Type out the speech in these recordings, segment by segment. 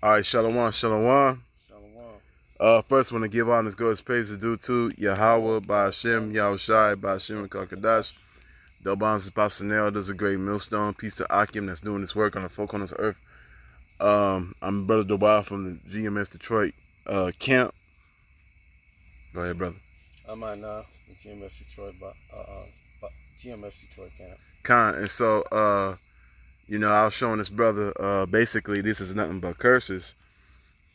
All right, Shalom, Shalom. Shalom. First, want to give honor as good as praise is due to Yahweh, Ba'Hashem, Yahushai, Ba'Hashem, and Kakadash. Dobans Pasanel does a great millstone. Peace to Akim that's doing this work on the folk on this earth. I'm Brother Dobah from the GMS Detroit camp. Go ahead, brother. I'm at now GMS Detroit, GMS Detroit camp. And so, I was showing this brother, basically, this is nothing but curses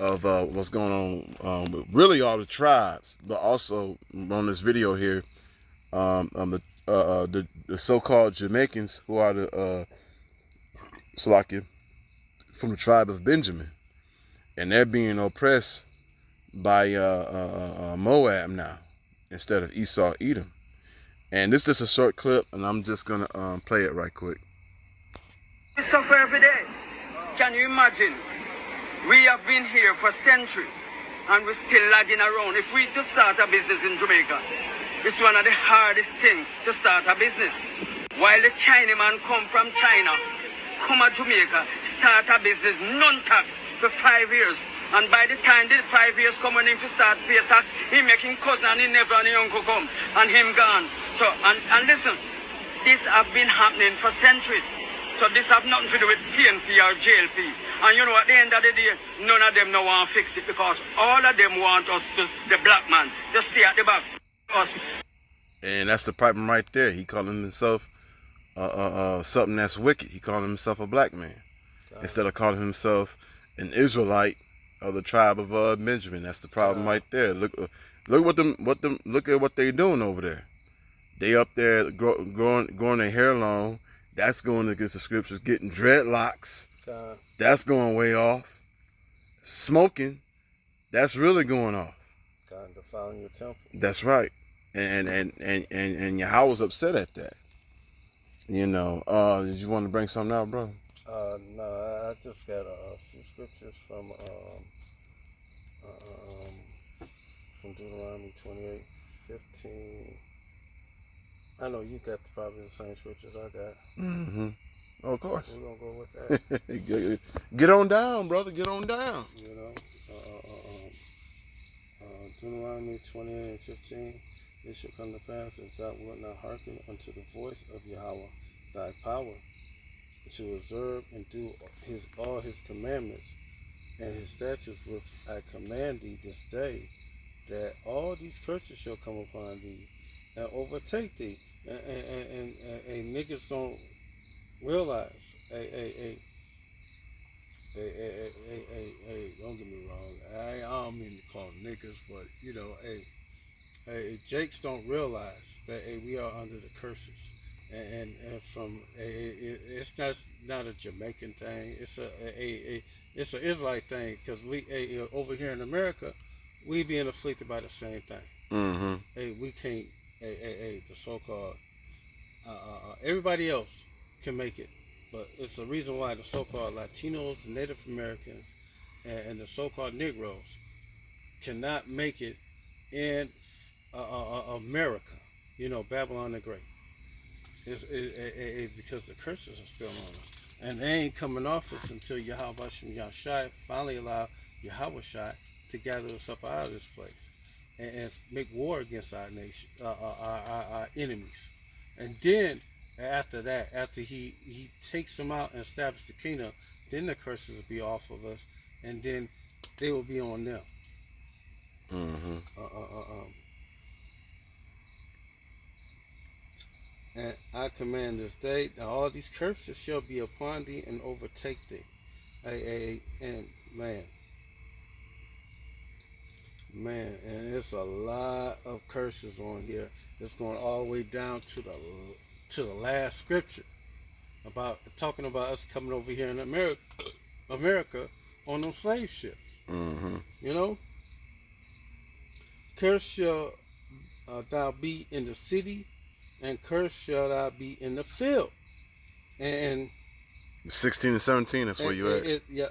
of what's going on with really all the tribes, but also on this video here, the so-called Jamaicans who are the Salakia from the tribe of Benjamin, and they're being oppressed by Moab now instead of Esau, Edom. And this is just a short clip, and I'm just gonna play it right quick. We suffer every day. Can you imagine? We have been here for centuries and we're still lagging around. If we to start a business in Jamaica, it's one of the hardest things to start a business. While the Chinaman come from China, come to Jamaica, start a business, none tax for 5 years. And by the time the 5 years come when him to start pay tax, he making cousin and he never and the uncle come and him gone. So, and listen, this have been happening for centuries. So this have nothing to do with PNP or JLP. And you know, at the end of the day, none of them no want to fix it because all of them want us to, the black man, just stay at the back. Us. And that's the problem right there. He calling himself something that's wicked. He calling himself a black man instead of calling himself an Israelite of the tribe of Benjamin. That's the problem right there. Look at what they doing over there. They up there growing their hair long. That's going against the scriptures. Getting dreadlocks. That's going way off. Smoking. That's really going off. Defiling your temple. That's right. And Yahweh was upset at that. You know. Did you want to bring something out, bro? No, I just got a few scriptures from Deuteronomy 28:15. I know you got probably the same scriptures I got. Mm-hmm. Oh, of course. We're gonna go with that. Get on down, brother. Get on down. You know, Deuteronomy 28:15. It shall come to pass if thou wilt not hearken unto the voice of Yahweh thy power, to observe and do all his commandments and his statutes which I command thee this day, that all these curses shall come upon thee and overtake thee. And niggas don't realize. Hey, don't get me wrong. I don't mean to call them niggas, but you know, Jakes don't realize that we are under the curses, and from it's not a Jamaican thing. It's it's an Israelite thing because we over here in America, we being afflicted by the same thing. Mm-hmm. We can't. The so-called everybody else can make it, but it's the reason why the so-called Latinos, Native Americans, and the so-called Negroes cannot make it in America. You know, Babylon the Great. It's because the curses are still on us, and they ain't coming off us until Yahweh Shem Yahushai finally allow Yahweh Shai to gather us up out of this place and make war against our nation, our enemies. And then after that, after he takes them out and establishes the kingdom, then the curses will be off of us, and then they will be on them. Mm-hmm. And I command this day that all these curses shall be upon thee and overtake thee. And man, and it's a lot of curses on here. It's going all the way down to the last scripture about talking about us coming over here in America on those slave ships. Mm-hmm. You know, cursed shall thou be in the city, and cursed shall thou be in the field. And 16 and 17. That's where you at. Yeah.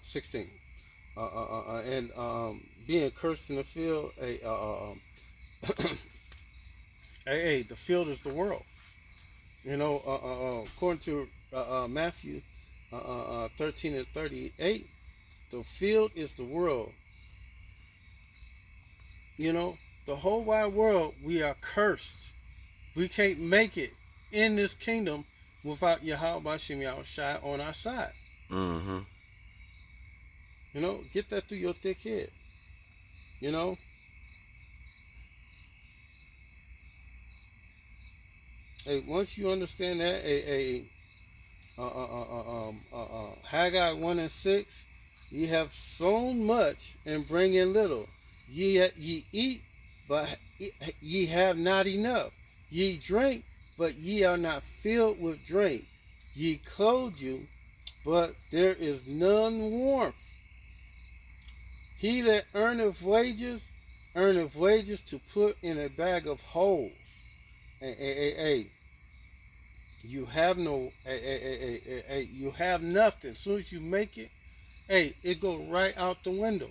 16. And being cursed in the field, the field is the world. You know, according to Matthew 13 and 38, the field is the world. You know, the whole wide world, we are cursed. We can't make it in this kingdom without Yahweh Bashim Yahushai on our side. Mm-hmm. You know, get that through your thick head. You know? Hey, once you understand that, Haggai 1 and 6, ye have sown much and bring in little. Ye eat, but ye have not enough. Ye drink, but ye are not filled with drink. Ye clothe you, but there is none warmth. He that earneth wages to put in a bag of holes. You have no, you have nothing. As soon as you make it, it go right out the window.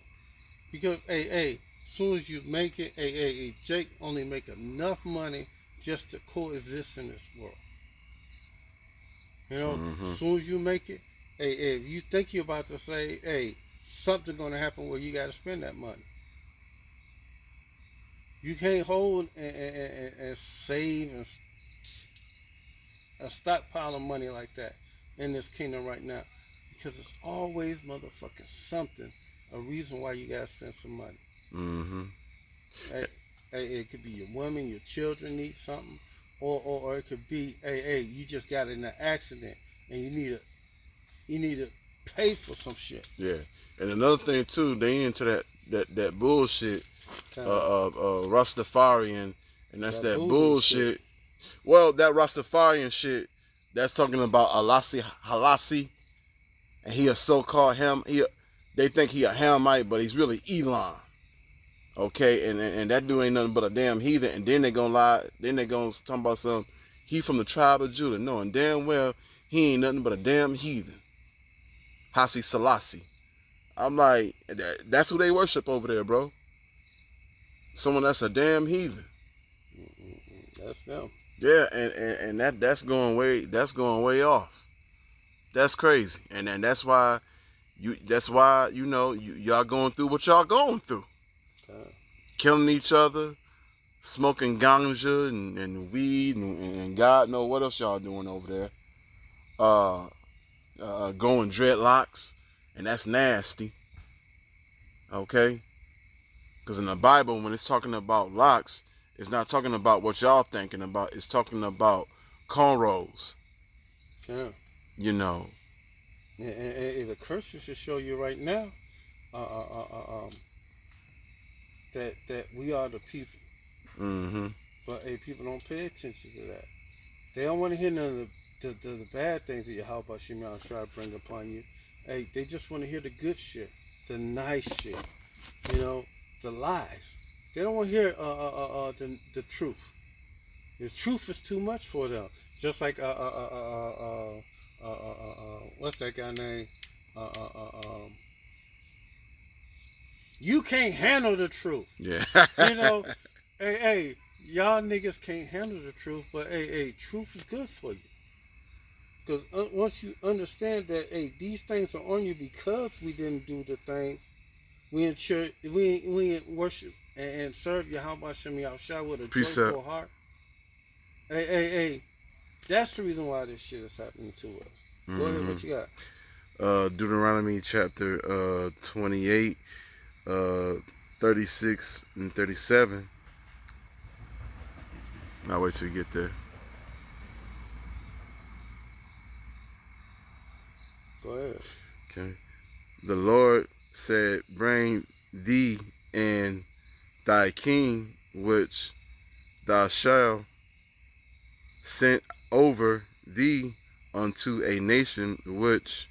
Because, as soon as you make it, Jake only make enough money just to coexist in this world. You know, as soon as you make it, if you think you're about to say, something gonna happen where you gotta spend that money. You can't hold and save and a stockpile of money like that in this kingdom right now, because it's always motherfucking something, a reason why you gotta spend some money. Mm-hmm. It could be your woman, your children need something, or it could be, you just got in an accident and you need to pay for some shit. Yeah, and another thing too, they into that bullshit, Rastafarian, and that's that bullshit. Well, that Rastafarian shit, that's talking about Halasi, and he a so-called they think he a Hamite, but he's really Elon. Okay, and that dude ain't nothing but a damn heathen, and then they gonna lie, then they gonna talk about he from the tribe of Judah, knowing damn well he ain't nothing but a damn heathen. Hasi Selassie. I'm like, that's who they worship over there, bro. Someone that's a damn heathen. That's them. Yeah, and that's going way off. That's crazy, and that's why y'all going through what y'all going through, killing each other, smoking ganja and weed and God know what else y'all doing over there. Going dreadlocks, and that's nasty. Okay, because in the Bible, when it's talking about locks, it's not talking about what y'all thinking about. It's talking about cornrows. Yeah. You know. And the curses should show you right now that we are the people. Mm-hmm. But people don't pay attention to that. They don't want to hear none of the bad things that Yahweh Shimon try to bring upon you. They just want to hear the good shit, the nice shit, you know, the lies. They don't want to hear the truth. The truth is too much for them. Just like what's that guy name? You can't handle the truth. Yeah. You know, y'all niggas can't handle the truth, but truth is good for you. Because once you understand that, these things are on you because we didn't do the things, we in church, we in worship and serve Yahweh Shem Yahushua with a joyful heart. That's the reason why this shit is happening to us. Go ahead, what you got? Deuteronomy chapter 28, 36 and 37. I'll wait till you get there. Go ahead. Okay. The Lord said, bring thee and thy king, which thou shalt send over thee unto a nation which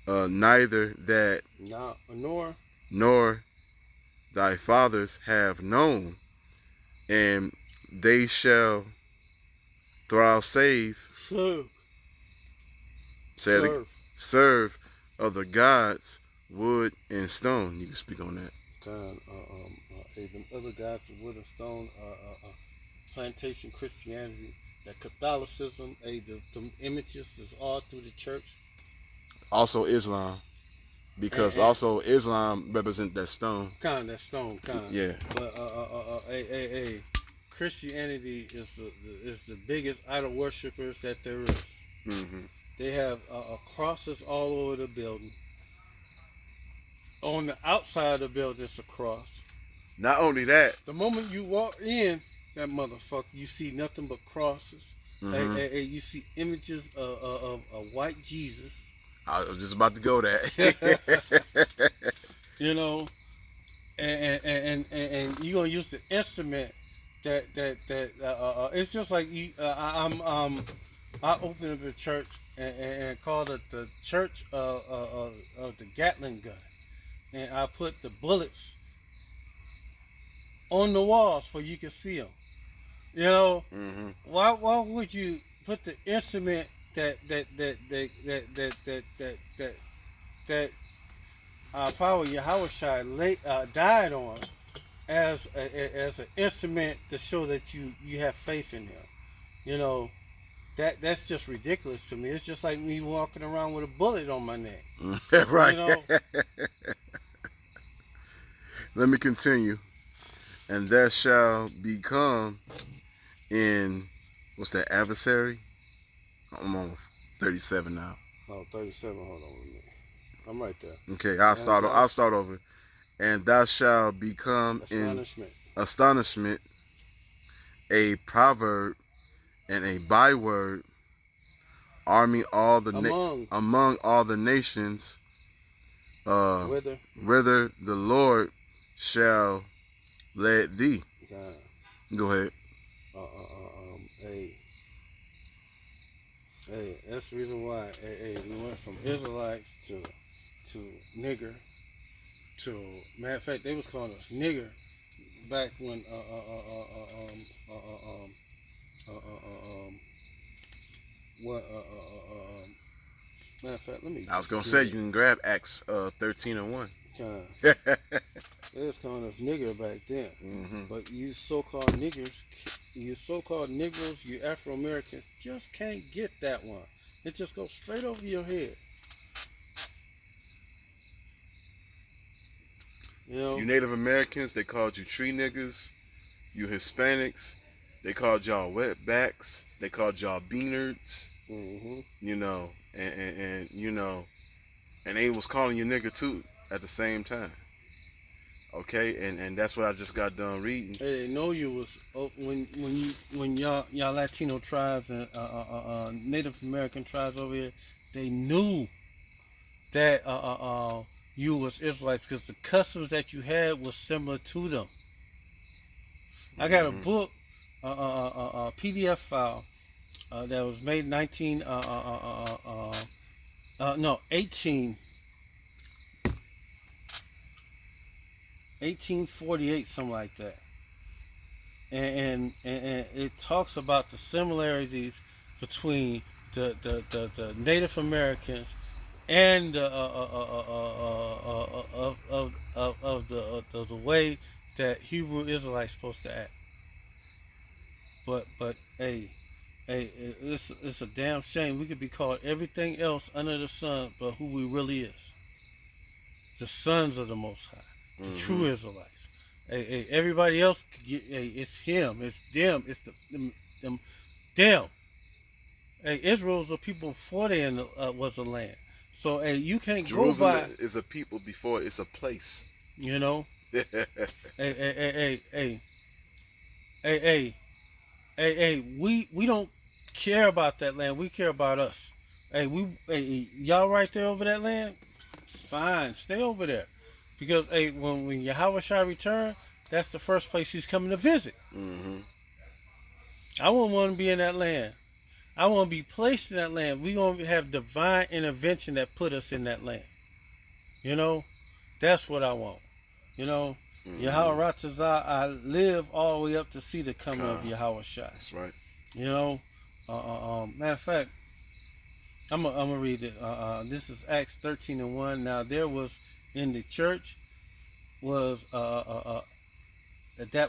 neither that nor thy fathers have known, and they shall thou serve other gods, wood and stone. You can speak on that. Them other gods of wood and stone, plantation Christianity, that Catholicism, the images is all through the church. Also Islam, because And- also Islam represent that stone. that stone, Yeah. But hey, Christianity is the biggest idol worshippers that there is. Mm-hmm. They have crosses all over the building. On the outside of the building, it's a cross. Not only that, The moment you walk in, that motherfucker, you see nothing but crosses. Mhm. Hey, you see images of a white Jesus. I was just about to go there. You know, and you're gonna use the instrument that it's just like you. I opened up a church and called it the Church of the Gatling gun, and I put the bullets on the walls so you can see them. You know, Mm-hmm. why would you put the instrument that Power Yahushua died on as an instrument to show that you have faith in him? You know, that's just ridiculous to me. It's just like me walking around with a bullet on my neck. Right. You know? Let me continue. And there shall become in, what's that, adversary? I'm on 37 now. Oh, 37. Hold on a minute. I'm right there. Okay, I'll start over. And thou shalt become in astonishment a proverb and a byword among all the nations, whither the Lord shall lead thee. God. Go ahead. Hey, that's the reason why we went from Israelites to nigger to, matter of fact, they was calling us nigger back when matter of fact, let me. I was gonna say you can grab Acts 13:1. They was calling us nigger back then. Mm-hmm. But you so-called niggers, you so-called Negroes, you Afro-Americans just can't get that one. It just goes straight over your head. You know? You Native Americans, they called you tree niggas. You Hispanics, they called y'all wetbacks. They called y'all beanards. Mm-hmm. You know, and you know, and they was calling you nigger too at the same time. Okay, and that's what I just got done reading. Hey, they know you was when y'all Latino tribes and Native American tribes over here, they knew that you was Israelites because the customs that you had was similar to them. I got a book, a PDF file that was made 1848, something like that, and it talks about the similarities between the Native Americans and the way that Hebrew Israelites supposed to act. But hey, it's a damn shame we could be called everything else under the sun, but who we really is, the sons of the Most High. The true Israelites. Hey, everybody else, it's him, it's them, it's them. Hey, Israel's a people before they was a land. So hey, you can't Jerusalem go by. Is a people before it's a place. You know. Hey. We don't care about that land. We care about us. Hey, y'all right there over that land. Fine, stay over there. Because hey, when Yahushua return, that's the first place he's coming to visit. Mm-hmm. I wouldn't want to be in that land. I want to be placed in that land. We're going to have divine intervention that put us in that land. You know, that's what I want. You know, Yahweh Ratazah, I live all the way up to see the coming of Yahushua. That's right. You know, matter of fact, I'm gonna read it. This is Acts 13:1. Now there was in the church was that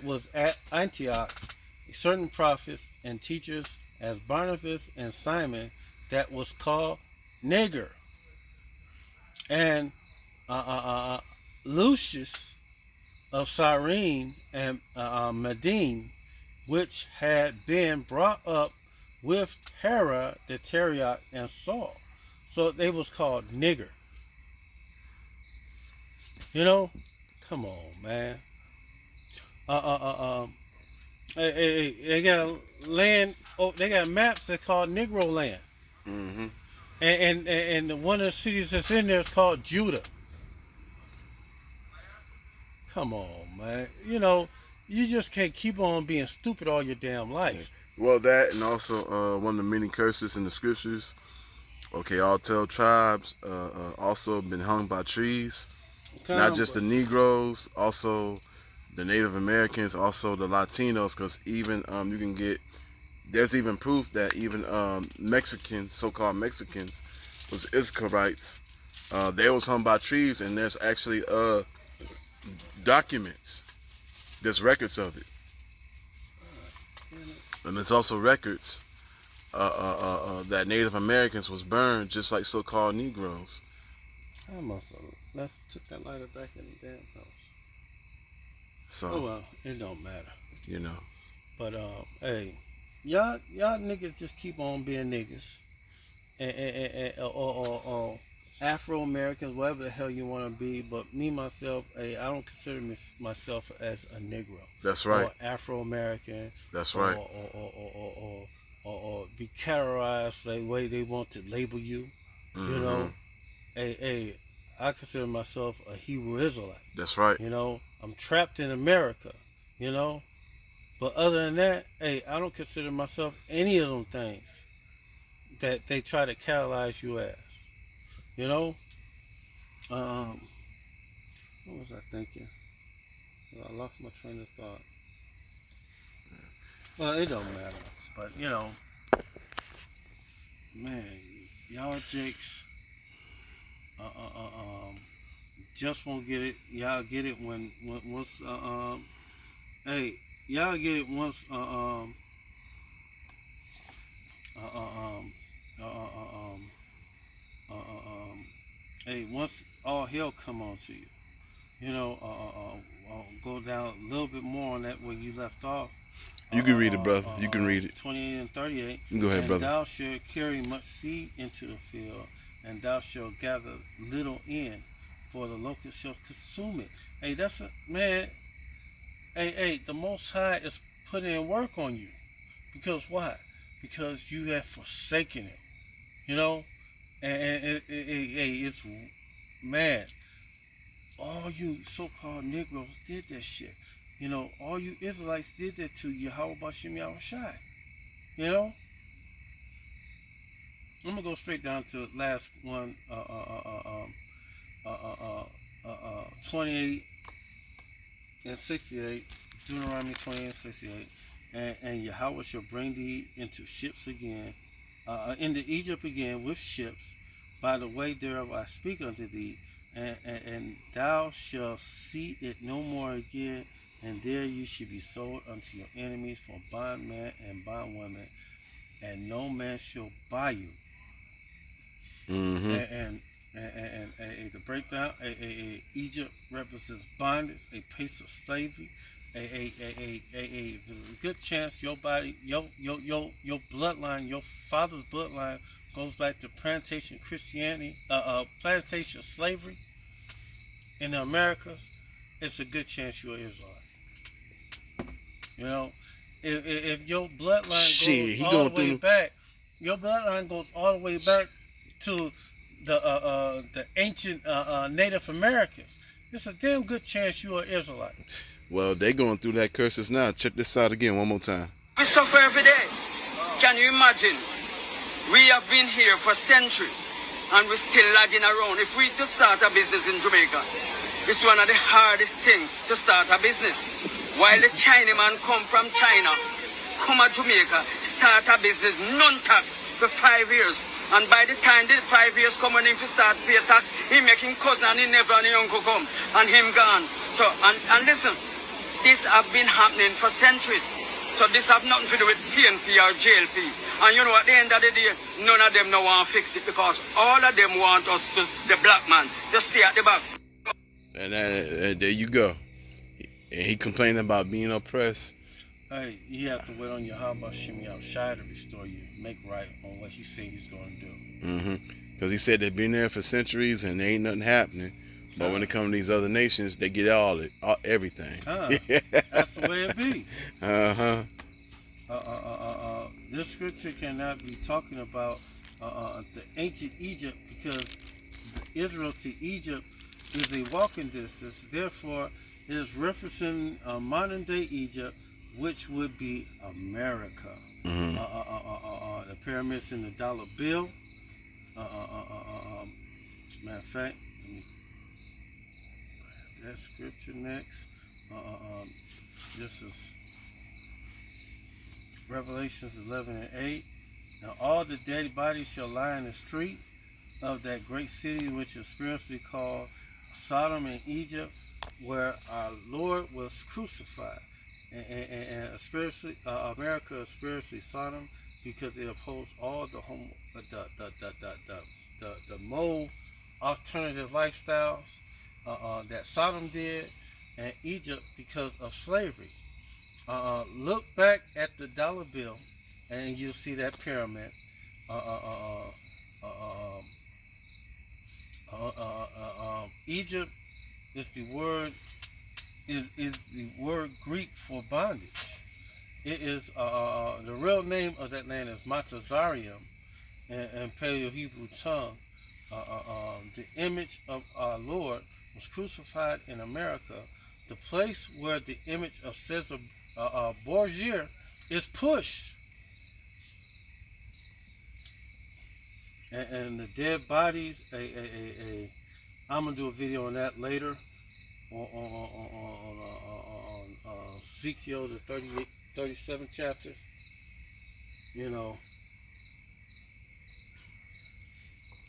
was at Antioch certain prophets and teachers as Barnabas and Simon that was called Niger, and Lucius of Cyrene and Medine, which had been brought up with Herod the Tetrarch and Saul. So they was called nigger. You know? Come on, man. They got land. Oh, they got maps that called Negro land. Mm-hmm. And one of the cities that's in there is called Judah. Come on, man. You know, you just can't keep on being stupid all your damn life. Well, that and also one of the many curses in the scriptures. Okay, all 12 tribes also been hung by trees. Not just the Negroes, also the Native Americans, also the Latinos, because even you can get, there's even proof that even Mexicans, so-called Mexicans, was Israelites. They was hung by trees, and there's actually documents. There's records of it. And there's also records that Native Americans was burned just like so-called Negroes. I must have took that lighter back in the damn house. So, oh well, it don't matter. You know. But hey, y'all niggas just keep on being niggas, or Afro Americans, whatever the hell you want to be. But me myself, hey, I don't consider myself as a Negro. That's right. Or Afro American. That's right. Or be categorized the way they want to label you. Mm-hmm. You know. Hey, I consider myself a Hebrew Israelite. That's right. You know, I'm trapped in America, you know. But other than that, hey, I don't consider myself any of them things that they try to catalyze you as. You know? What was I thinking? I lost my train of thought. Well, it don't matter. But, you know, man, y'all jakes just won't get it. Y'all get it when once hey, y'all get it once hey, once all hell come on to you. You know, go down a little bit more on that where you left off. You can read it, brother. You can read it. 28 and 38. Go ahead, and brother. Thou shalt carry much seed into the field, and thou shalt gather little in, for the locust shall consume it. Hey, that's a man. Hey, the Most High is putting in work on you. Because why? Because you have forsaken it. You know? And it's, man, all you so-called Negroes did that shit. You know, all you Israelites did that to Yahweh Bashim Yahushai. You know? I'm gonna go straight down to the last one, 28 and 68, Deuteronomy 28 and 68, and Yahweh shall bring thee into ships again, into Egypt again with ships, by the way thereof I speak unto thee, and thou shalt see it no more again, and there you shall be sold unto your enemies for bondman and bondwoman, and no man shall buy you. Mm-hmm. And the breakdown, Egypt represents bondage, a place of slavery, a good chance your body, your bloodline, your father's bloodline goes back to plantation Christianity, plantation slavery in the Americas. It's a good chance you're Israelite. You know, if your bloodline goes all the way back, your bloodline goes all the way back to the ancient Native Americans. It's a damn good chance you are Israelite. Well, they going through that curses now. Check this out again one more time. We suffer every day. Can you imagine? We have been here for centuries and we're still lagging around. If we could start a business in Jamaica, it's one of the hardest things to start a business. While the Chinaman come from China, come to Jamaica, start a business, non-tax for 5 years. And by the time the 5 years come when him start pay tax, he making cousin and he never and his uncle come and him gone. So and listen, this have been happening for centuries. So this have nothing to do with PNP or JLP. And you know, at the end of the day, none of them no want to fix it because all of them want us to, the black man, to stay at the back. And there you go. And he complaining about being oppressed. Hey, you have to wait on Yahweh Shem Shai to restore you, make right on what he said he's going to do. Because he said they've been there for centuries and there ain't nothing happening. But when it comes to these other nations, they get everything. That's the way it be. Uh-huh. This scripture cannot be talking about the ancient Egypt because Israel to Egypt is a walking distance. Therefore, it is referencing modern day Egypt, which would be America. The pyramids in the dollar bill. Matter of fact, let me grab that scripture next. This is Revelations 11 and 8. Now all the dead bodies shall lie in the street of that great city which is spiritually called Sodom and Egypt, where our Lord was crucified. And spiritually, America is spiritually Sodom because it upholds all the more alternative lifestyles that Sodom did, and Egypt because of slavery. Look back at the dollar bill, and you'll see that pyramid. Egypt is the word Greek for bondage. It is the real name of that land is Matazarium in Paleo-Hebrew tongue. The image of our Lord was crucified in America, the place where the image of Caesar Borgia is pushed. And the dead bodies, I'm going to do a video on that later on Ezekiel, the 37th chapter. You know.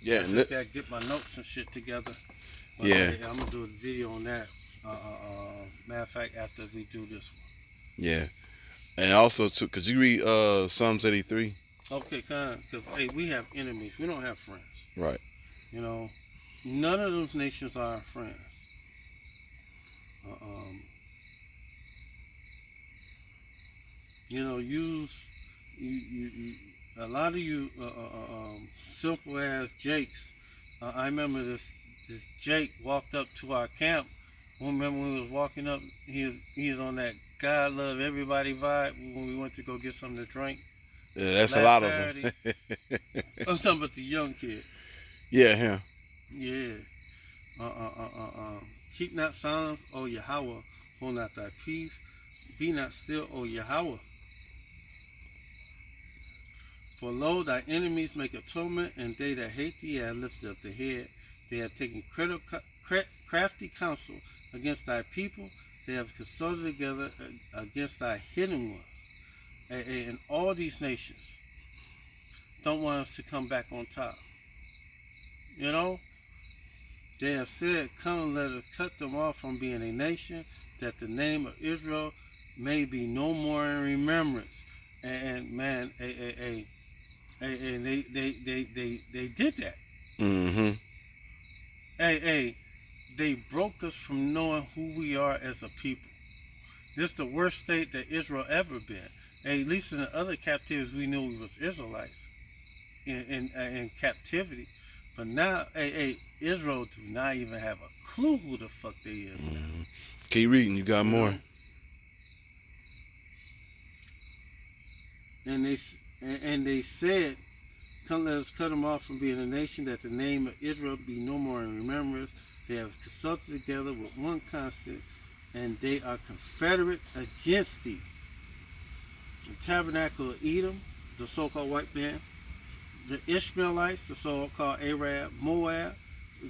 Yeah, I just got to get my notes and shit together. But yeah. I'm going to do a video on that. Matter of fact, after we do this one. Yeah. And also, too, could you read Psalms 83? Okay, because, hey, we have enemies. We don't have friends. Right. You know, none of those nations are our friends. You know, a lot of you simple as Jakes. I remember this Jake walked up to our camp. I remember when we was walking up, he was on that God love everybody vibe when we went to go get something to drink. Yeah, that's a lot Saturday. of them. I'm talking about the young kid. Yeah, him. Yeah. Keep not silence, O Yahweh. Hold not thy peace. Be not still, O Yahweh. For lo, thy enemies make atonement, and they that hate thee have lifted up the head. They have taken crafty counsel against thy people. They have consulted together against thy hidden ones. And all these nations don't want us to come back on top. You know? They have said, come, let us cut them off from being a nation, that the name of Israel may be no more in remembrance. And man, and they did that. Mm-hmm. They broke us from knowing who we are as a people. This is the worst state that Israel ever been. At least in the other captivities, we knew we was Israelites in captivity. But now, Israel do not even have a clue who the fuck they is now. Mm-hmm. Keep reading, you got more. And they said, come, let us cut them off from being a nation, that the name of Israel be no more in remembrance. They have consulted together with one constant, and they are confederate against thee. The tabernacle of Edom, the so-called white man, the Ishmaelites, the so-called Arab, Moab,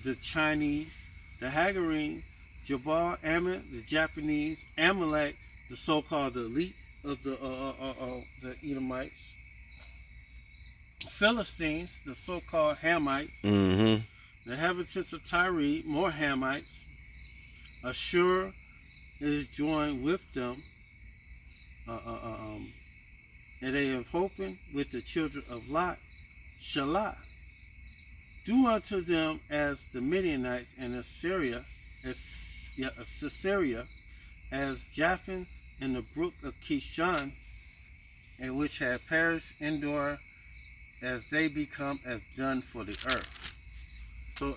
the Chinese, the Hagarim, Jabal, Ammon, the Japanese, Amalek, the so-called elites of the Edomites, Philistines, the so-called Hamites, Mm-hmm. the inhabitants of Tyre, more Hamites. Ashur is joined with them. and they have hoping with the children of Lot, Shalah. Do unto them as the Midianites and Assyria, as Japheth in the brook of Kishon, and which had perished endure as they become as done for the earth. So,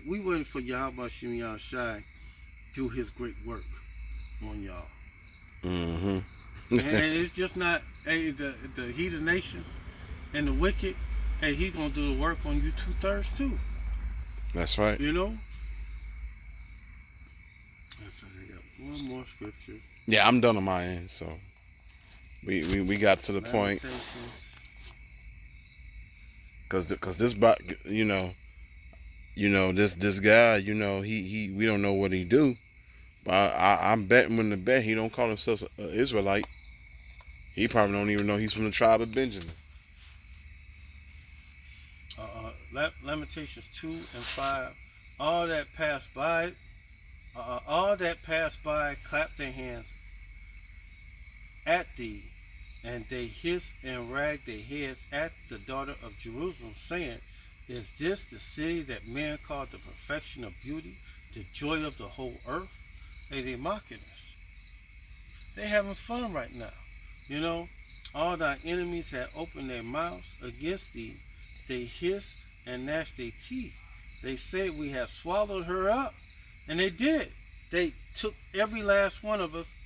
we waiting for Yahweh Shem Yahushai do his great work on y'all. Mm-hmm. And it's just not the heathen nations and the wicked. Hey, he gonna do the work on you 2/3 too. That's right. You know. I got one more scripture. Yeah, I'm done on my end. So we got to the point because this this guy, he we don't know what he do, but I'm betting when the bet he don't call himself an Israelite. He probably don't even know he's from the tribe of Benjamin. Lamentations 2:5. All that passed by clapped their hands at thee, and they hissed and wagged their heads at the daughter of Jerusalem, saying, Is this the city that men call the perfection of beauty, the joy of the whole earth? Hey, they mocking us. They having fun right now. All thy enemies had opened their mouths against thee. They hissed and gnashed their teeth. They said, We have swallowed her up. And they did. They took every last one of us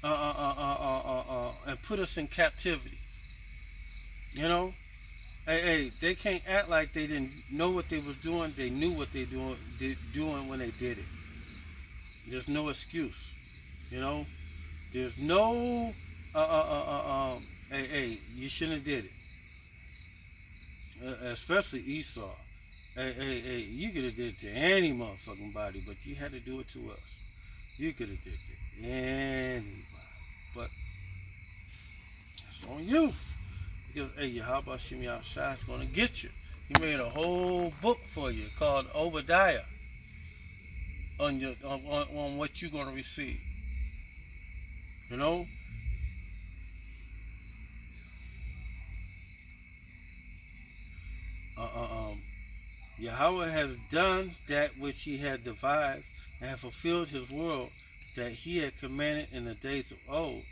and put us in captivity. Hey, they can't act like they didn't know what they was doing. They knew what they doing when they did it. There's no excuse. There's no hey, you shouldn't have did it. Especially Esau. Hey, you could have did it to any motherfucking body, but you had to do it to us. You could have did it to anybody, but it's on you. Because Yahweh Shem Yahushai is gonna get you. He made a whole book for you called Obadiah on what you're gonna receive. Yahweh has done that which he had devised and have fulfilled his word that he had commanded in the days of old.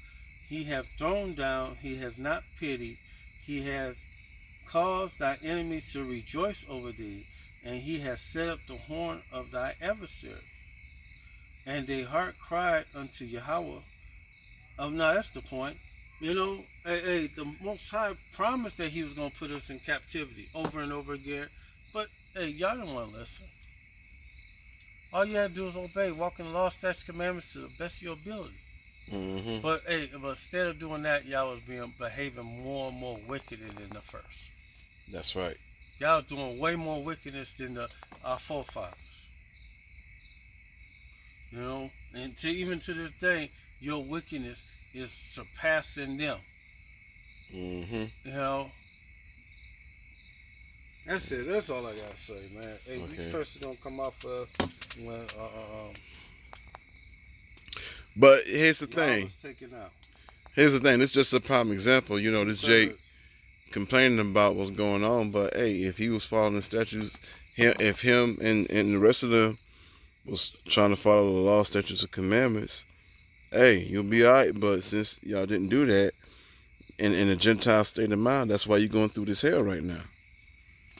He hath thrown down, he has not pitied, he has caused thy enemies to rejoice over thee, and he has set up the horn of thy adversaries. And their heart cried unto Yahweh. Now that's the point. The Most High promised that he was going to put us in captivity over and over again. But, y'all don't want to listen. All you have to do is obey, walk in the law, statutes, commandments to the best of your ability. Mm-hmm. But instead of doing that, y'all was behaving more and more wicked than the first. That's right. Y'all was doing way more wickedness than our forefathers. And even to this day, your wickedness is surpassing them. Mm-hmm. That's it. That's all I gotta say, man. Hey, okay. These persons don't come out for us when But here's the thing. Taken out. Here's the thing. It's just a prime example. This Jake complaining about what's going on. But hey, if he was following the statutes, if him and the rest of them was trying to follow the law, statutes, and commandments, hey, you'll be all right. But since y'all didn't do that, in a Gentile state of mind, that's why you're going through this hell right now.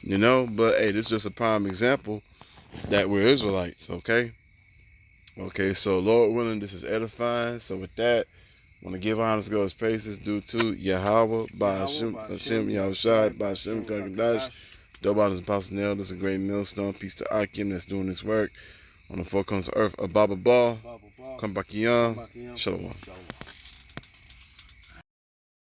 But hey, this is just a prime example that we're Israelites, okay? Okay, so Lord willing, this is edifying. So with that, I want to give honors, go his praises due to Yahweh, by Hashem, Yahushai, by Hashem, Kagadash, Dobot is Apostle Nail. This is a great millstone. Peace to Akim that's doing this work on the four corners of earth. Ababa Ba, Kambakiyan, Shalom.